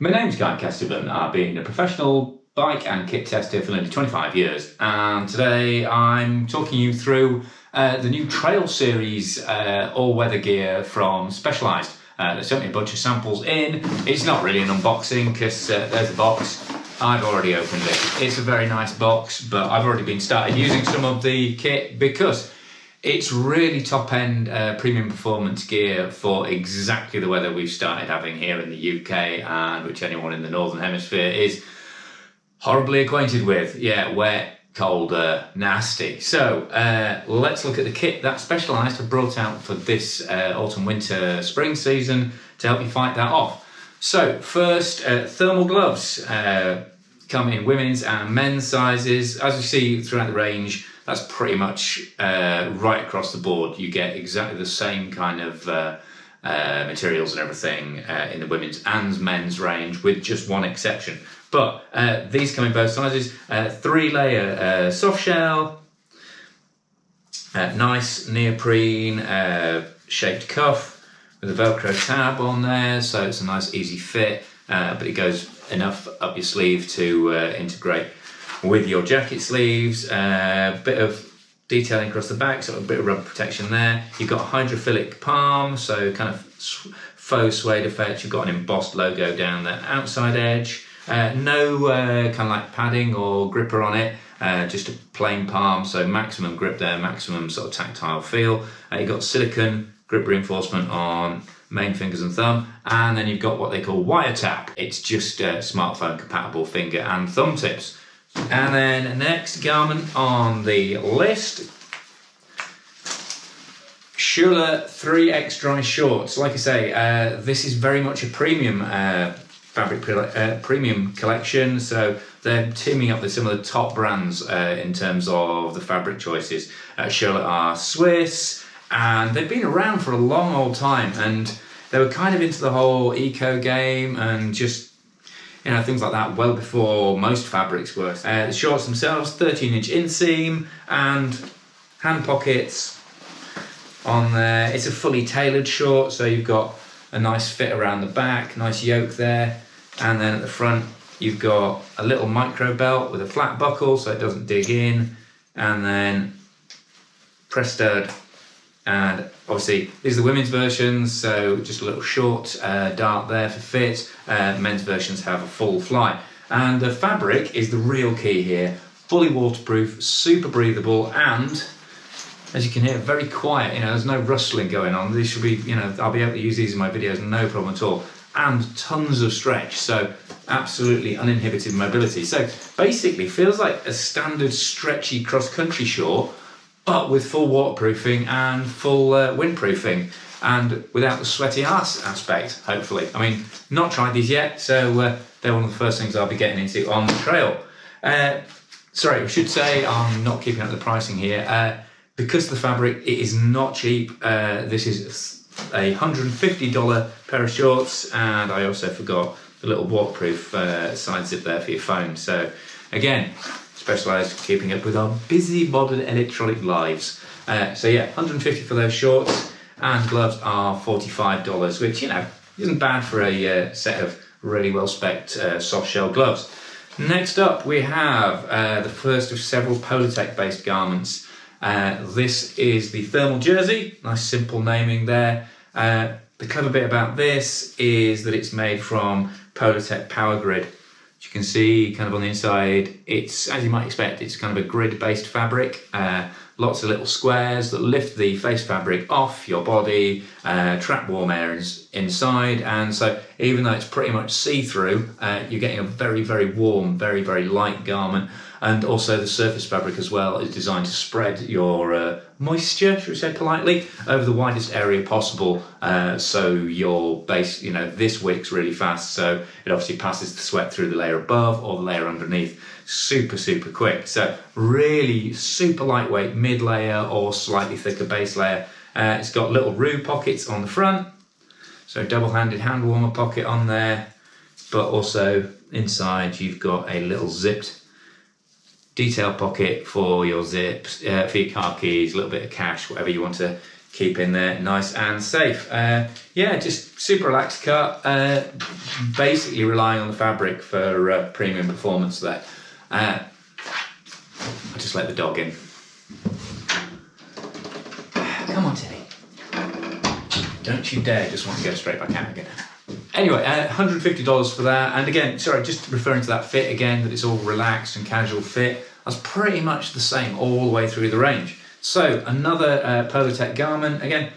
My name's Guy Kesterman. I've been a professional bike and kit tester for nearly 25 years, and today I'm talking you through the new Trail Series all-weather gear from Specialized. They sent me a bunch of samples in. It's not really an unboxing because there's a box. I've already opened it. It's a very nice box, but I've already been started using some of the kit because it's really top-end premium performance gear for exactly the weather we've started having here in the UK, and which anyone in the Northern Hemisphere is horribly acquainted with. Yeah, wet, cold, nasty. So let's look at the kit that Specialized have brought out for this autumn, winter, spring season to help you fight that off. So first, thermal gloves come in women's and men's sizes. As you see throughout the range, that's pretty much right across the board. You get exactly the same kind of materials and everything in the women's and men's range, with just one exception. But these come in both sizes. 3-layer soft shell, nice neoprene shaped cuff with a Velcro tab on there, so it's a nice easy fit, but it goes enough up your sleeve to integrate with your jacket sleeves. Bit of detailing across the back, so a bit of rubber protection there. You've got a hydrophilic palm, so kind of faux suede effect. You've got an embossed logo down the outside edge. No kind of like padding or gripper on it, just a plain palm, so maximum grip there, maximum sort of tactile feel. You've got silicone grip reinforcement on main fingers and thumb, and then you've got what they call wiretap. It's just smartphone compatible finger and thumb tips. And then next garment on the list, Schuler 3X dry shorts. Like I say, this is very much a premium fabric premium collection, so they're teaming up with some of the top brands in terms of the fabric choices. Schuler are Swiss, and they've been around for a long old time, and they were kind of into the whole eco game and just, you know, things like that well before most fabrics were. The shorts themselves, 13-inch inseam and hand pockets on there. It's a fully tailored short, so you've got a nice fit around the back, nice yoke there, and then at the front you've got a little micro belt with a flat buckle so it doesn't dig in, and then press stud. And obviously these are the women's versions, so just a little short dart there for fit. Men's versions have a full fly, and the fabric is the real key here. Fully waterproof, super breathable, and as you can hear, very quiet. You know, there's no rustling going on. These should be, you know, I'll be able to use these in my videos, no problem at all. And tons of stretch, so absolutely uninhibited mobility. So basically feels like a standard stretchy cross-country short, but with full waterproofing and full windproofing, and without the sweaty arse aspect, hopefully. I mean, not tried these yet, so they're one of the first things I'll be getting into on the trail. Sorry, I should say I'm not keeping up with the pricing here. Because the fabric, it is not cheap. This is a $150 pair of shorts, and I also forgot the little waterproof side zip there for your phone. So again, Specialized keeping up with our busy modern electronic lives. So yeah, $150 for those shorts, and gloves are $45, which, you know, isn't bad for a set of really well-spec'd soft shell gloves. Next up, we have the first of several Polartec based garments. This is the thermal jersey, nice simple naming there. The clever bit about this is that it's made from Polartec Power Grid. As you can see, kind of on the inside, it's, as you might expect, it's kind of a grid-based fabric. Lots of little squares that lift the face fabric off your body, trap warm air inside, and so even though it's pretty much see-through, you're getting a very, very warm, very, very light garment. And also the surface fabric as well is designed to spread your moisture, should we say politely, over the widest area possible. So your base, you know, this wicks really fast, so it obviously passes the sweat through the layer above or the layer underneath super, super quick. So really super lightweight mid-layer or slightly thicker base layer. It's got little roo pockets on the front, so double-handed hand warmer pocket on there, but also inside you've got a little zipped detail pocket for your zips, for your car keys, a little bit of cash, whatever you want to keep in there nice and safe. Yeah, just super relaxed cut, basically relying on the fabric for premium performance there. I'll just let the dog in. Come on, Teddy. Don't you dare just want to go straight back out again. Anyway, $150 for that. And again, sorry, just referring to that fit again, that it's all relaxed and casual fit. That's pretty much the same all the way through the range. So another Polartec garment, again,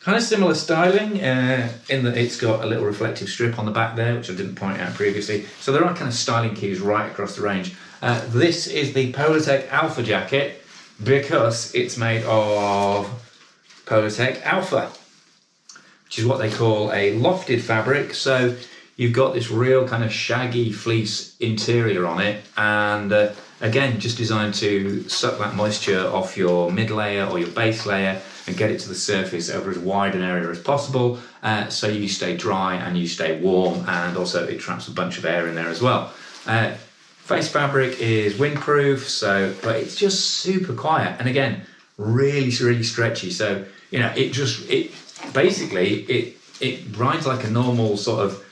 kind of similar styling in that it's got a little reflective strip on the back there, which I didn't point out previously. So there are kind of styling cues right across the range. This is the Polartec Alpha jacket because it's made of Polartec Alpha, which is what they call a lofted fabric. So you've got this real kind of shaggy fleece interior on it, and again, just designed to suck that moisture off your mid layer or your base layer and get it to the surface over as wide an area as possible, so you stay dry and you stay warm, and also it traps a bunch of air in there as well. Face fabric is windproof, but it's just super quiet, and again, really stretchy. So you know, it rides like a normal sort of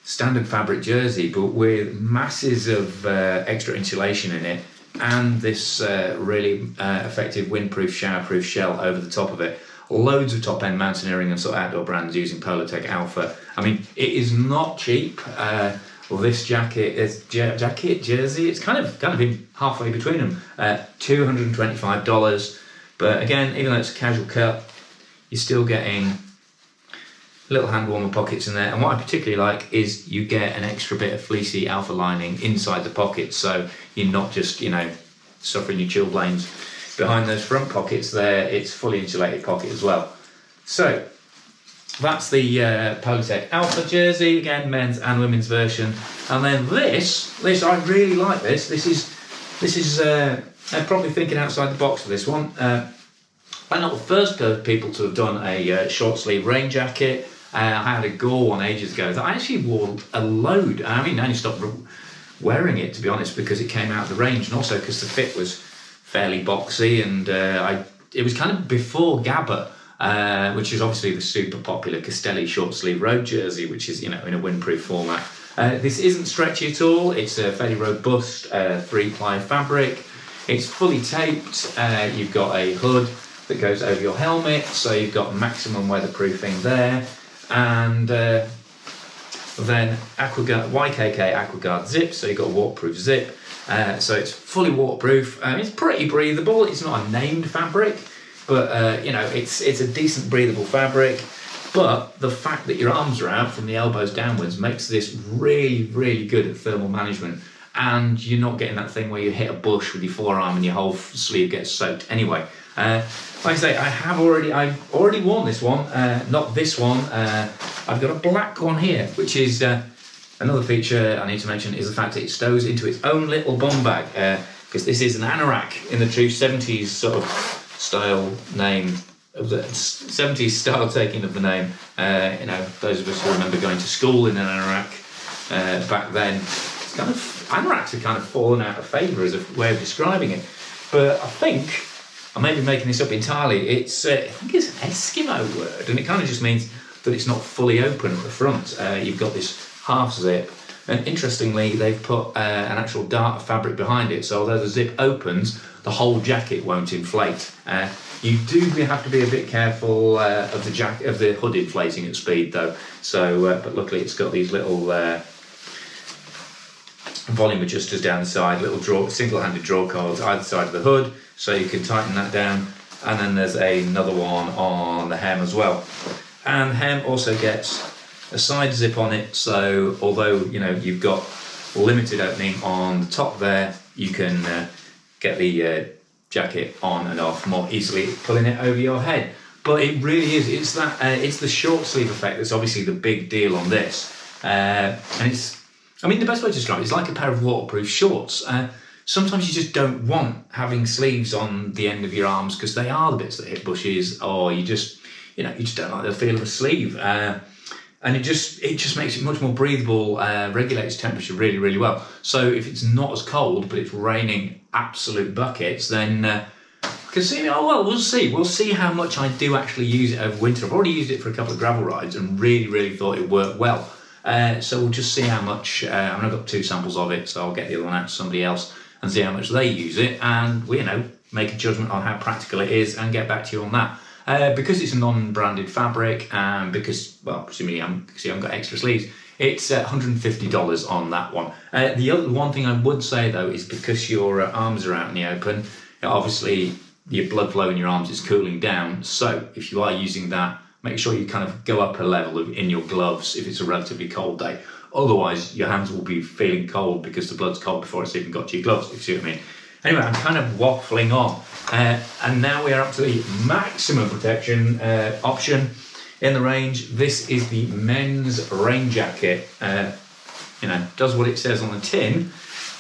standard fabric jersey, but with masses of extra insulation in it, and this really effective windproof, showerproof shell over the top of it. Loads of top-end mountaineering and sort of outdoor brands using Polartec Alpha. I mean, it is not cheap. Well, this jacket is jersey. It's kind of in halfway between them. $225. But again, even though it's a casual cut, you're still getting little hand warmer pockets in there, and what I particularly like is you get an extra bit of fleecy alpha lining inside the pockets, so you're not just, you know, suffering your chilblains behind those front pockets there. It's fully insulated pocket as well. So that's the Polartec Alpha jersey, again, men's and women's version. And then this I really like this. This is I'm probably thinking outside the box for this one. I'm not the first people to have done a short sleeve rain jacket. I had a Gore one ages ago that I actually wore a load. I mean, I only stopped wearing it, to be honest, because it came out of the range, and also because the fit was fairly boxy, and it was kind of before Gabba, which is obviously the super popular Castelli short sleeve road jersey, which is, you know, in a windproof format. This isn't stretchy at all. It's a fairly robust 3-ply fabric. It's fully taped. You've got a hood that goes over your helmet, so you've got maximum weatherproofing there. And then YKK AquaGuard zip, so you've got a waterproof zip. So it's fully waterproof. It's pretty breathable. It's not a named fabric, but you know, it's a decent breathable fabric. But the fact that your arms are out from the elbows downwards makes this really good at thermal management. And you're not getting that thing where you hit a bush with your forearm and your whole sleeve gets soaked. Anyway, like I say, I've already worn this one. Not this one. I've got a black one here, which is another feature I need to mention is the fact that it stows into its own little bum bag, because this is an anorak in the true 70s sort of style name, of the 70s style taking of the name. You know, those of us who remember going to school in an anorak back then. It's kind of, anoraks have kind of fallen out of favour as a way of describing it, but I think I may be making this up entirely. I think it's an Eskimo word, and it kind of just means that it's not fully open at the front. You've got this half zip, and interestingly, they've put an actual dart of fabric behind it, so although the zip opens, the whole jacket won't inflate. You do have to be a bit careful of the hood inflating at speed, though. So, but luckily, it's got these little volume adjusters down the side, little single-handed draw cords either side of the hood, so you can tighten that down. And then there's another one on the hem as well. And the hem also gets a side zip on it, so although, you know, you've got limited opening on the top there, you can get the jacket on and off more easily, pulling it over your head. But it really is, it's the short sleeve effect that's obviously the big deal on this. And I mean, the best way to describe it is like a pair of waterproof shorts. Sometimes you just don't want having sleeves on the end of your arms because they are the bits that hit bushes, or you just don't like the feel of a sleeve. And it just makes it much more breathable, regulates temperature really well. So if it's not as cold, but it's raining absolute buckets, then you Consuming, oh well, we'll see. We'll see how much I do actually use it over winter. I've already used it for a couple of gravel rides and really thought it worked well. So we'll just see how much. I've got 2 samples of it, so I'll get the other one out to somebody else and see how much they use it, and we, make a judgment on how practical it is and get back to you on that. Because it's a non-branded fabric, and because, well, presumably because you haven't got extra sleeves, it's $150 on that one. The other one thing I would say though is because your arms are out in the open, obviously your blood flow in your arms is cooling down. So if you are using that, make sure you kind of go up a level in your gloves if it's a relatively cold day. Otherwise, your hands will be feeling cold because the blood's cold before it's even got to your gloves, if you see what I mean. Anyway, I'm kind of waffling on. And now we are up to the maximum protection option in the range. This is the men's rain jacket. Does what it says on the tin.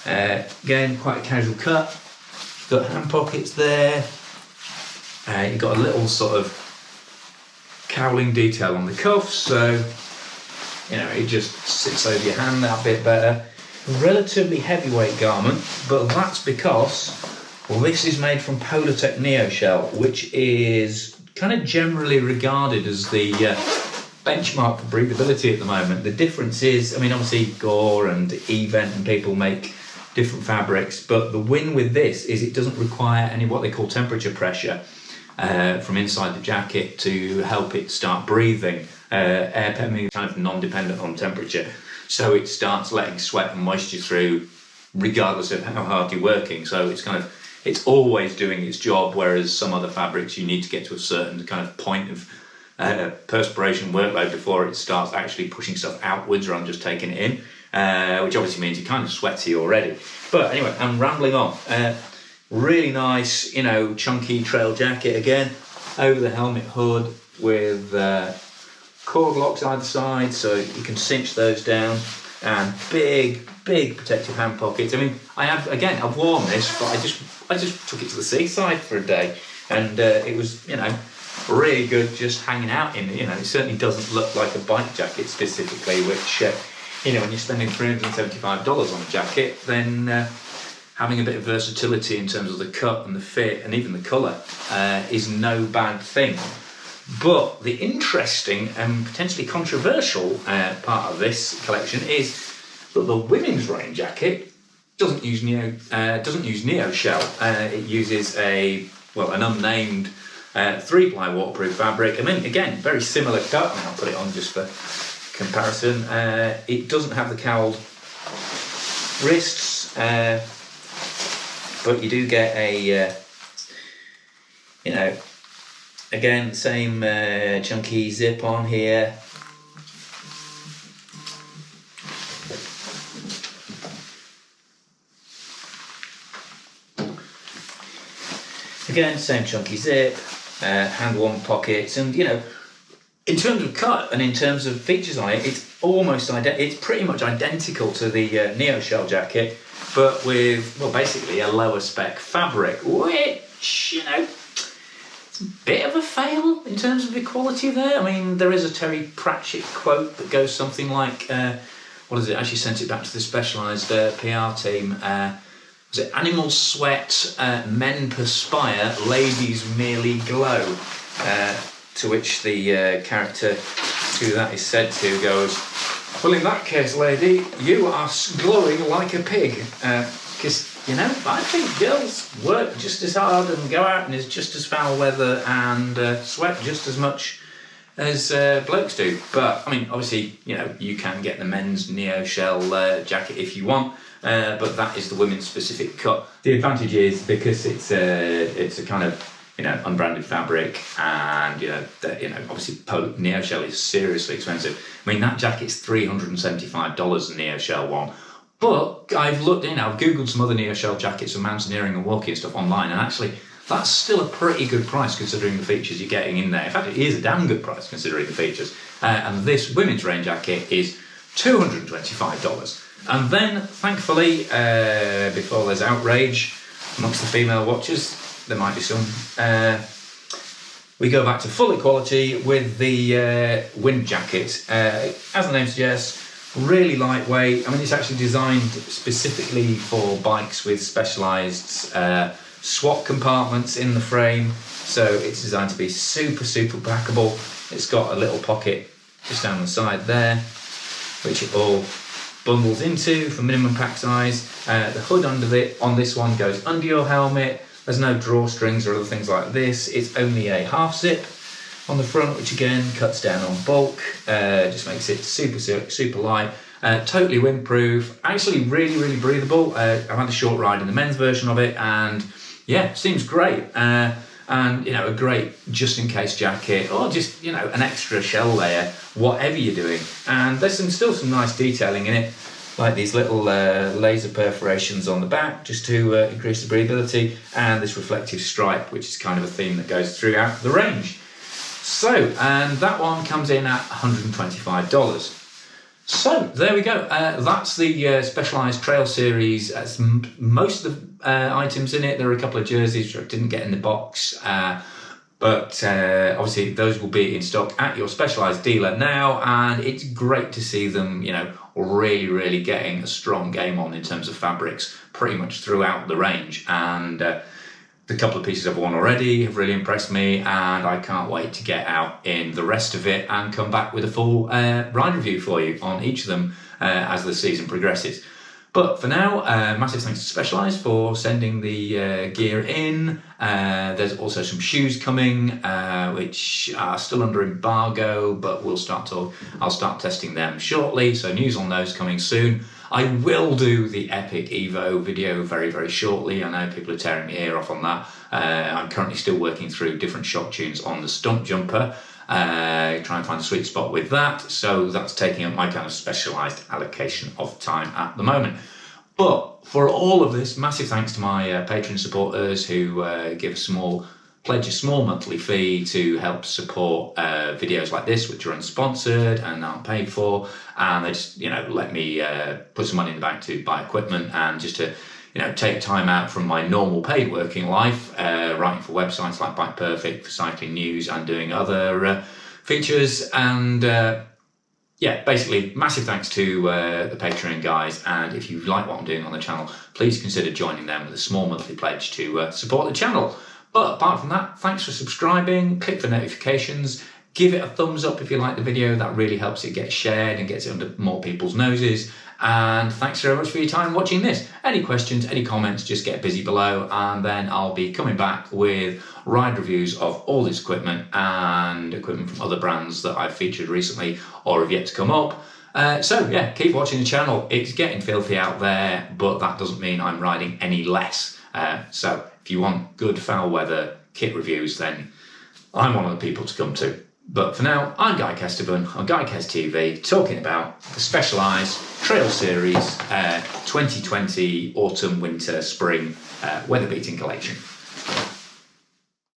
Again, quite a casual cut. Got hand pockets there. You've got a little sort of cowling detail on the cuffs, so it just sits over your hand that bit better. Relatively heavyweight garment, but that's because, well, this is made from Polartec Neoshell, which is kind of generally regarded as the benchmark for breathability at the moment. The difference is, obviously Gore and Event and people make different fabrics, but the win with this is it doesn't require any what they call temperature pressure from inside the jacket to help it start breathing. Air is kind of non-dependent on temperature, so it starts letting sweat and moisture through regardless of how hard you're working. So it's always doing its job, whereas some other fabrics you need to get to a certain kind of point of perspiration workload before it starts actually pushing stuff outwards rather than just taking it in, which obviously means you're kind of sweaty already. But anyway, I'm rambling on. Really nice, chunky trail jacket again, over the helmet hood with cord locks either side, so you can cinch those down, and big protective hand pockets. I've worn this, but I just took it to the seaside for a day, and it was really good just hanging out in it. It certainly doesn't look like a bike jacket specifically, which when you're spending $375 on a jacket, then having a bit of versatility in terms of the cut and the fit and even the colour is no bad thing. But the interesting and potentially controversial part of this collection is that the women's rain jacket doesn't use Neoshell. It uses an unnamed 3-ply waterproof fabric. Again, very similar cut. I'll put it on just for comparison. It doesn't have the cowled wrists, but you do get a again, same chunky zip on here. Again, same chunky zip, hand warm pockets, and in terms of cut and in terms of features on it, it's almost it's pretty much identical to the Neoshell jacket, but with basically a lower spec fabric, which it's a bit of a fail in terms of the quality there. There is a Terry Pratchett quote that goes something like, what is it? I actually sent it back to the Specialized PR team. Was it animal sweat, men perspire, ladies merely glow? To which the character who that is said to goes, well, in that case, lady, you are glowing like a pig. Because, I think girls work just as hard and go out and it's just as foul weather and sweat just as much as blokes do. But, obviously, you can get the men's Neoshell jacket if you want. But that is the women's specific cut. The advantage is because it's a kind of unbranded fabric, and obviously Neoshell is seriously expensive. That jacket's $375, the Neoshell one. But I've looked I've googled some other Neoshell jackets for mountaineering and walking and stuff online, and actually that's still a pretty good price considering the features you're getting in there. In fact, it is a damn good price considering the features. And this women's rain jacket is $225. And then, thankfully, before there's outrage amongst the female watchers, there might be some, we go back to full equality with the wind jacket. As the name suggests, really lightweight. It's actually designed specifically for bikes with specialised swap compartments in the frame, so it's designed to be super packable. It's got a little pocket just down the side there, which it all bundles into for minimum pack size. The hood on this one goes under your helmet. There's no drawstrings or other things like this. It's only a half zip on the front, which again cuts down on bulk, just makes it super light. Totally windproof, actually really breathable. I've had a short ride in the men's version of it, and yeah, seems great. And you know, a great just in case jacket, or just, you know, an extra shell layer, whatever you're doing. And there's still some nice detailing in it, like these little laser perforations on the back, just to increase the breathability, and this reflective stripe, which is kind of a theme that goes throughout the range. So, and that one comes in at $125. So there we go. That's the Specialized Trail Series. That's most of the items in it. There are a couple of jerseys which I didn't get in the box, but obviously those will be in stock at your Specialized dealer now, and it's great to see them, you know, really getting a strong game on in terms of fabrics pretty much throughout the range. And the couple of pieces I've worn already have really impressed me, and I can't wait to get out in the rest of it and come back with a full ride review for you on each of them as the season progresses. But for now, massive thanks to Specialized for sending the gear in. There's also some shoes coming, which are still under embargo, but I'll start testing them shortly. So news on those coming soon. I will do the Epic Evo video very shortly. I know people are tearing my ear off on that. I'm currently still working through different shock tunes on the Stump Jumper, try and find a sweet spot with that. So that's taking up my kind of Specialized allocation of time at the moment. But for all of this, massive thanks to my Patreon supporters who pledge a small monthly fee to help support videos like this, which are unsponsored and aren't paid for, and they just, you know, let me put some money in the bank to buy equipment, and just to, you know, take time out from my normal paid working life, writing for websites like Bike Perfect, for cycling news, and doing other features. And yeah, basically, massive thanks to the Patreon guys, and if you like what I'm doing on the channel, please consider joining them with a small monthly pledge to support the channel. But apart from that, thanks for subscribing, click for notifications, give it a thumbs up if you like the video. That really helps it get shared and gets it under more people's noses. And thanks very much for your time watching this. Any questions, any comments, just get busy below, and then I'll be coming back with ride reviews of all this equipment and equipment from other brands that I've featured recently or have yet to come up. So yeah, keep watching the channel. It's getting filthy out there, but that doesn't mean I'm riding any less. So if you want good foul weather kit reviews, then I'm one of the people to come to. But for now, I'm Guy Kesterburn on GuyKes TV, talking about the Specialized Trail Series 2020 Autumn, Winter, Spring weather beating collection.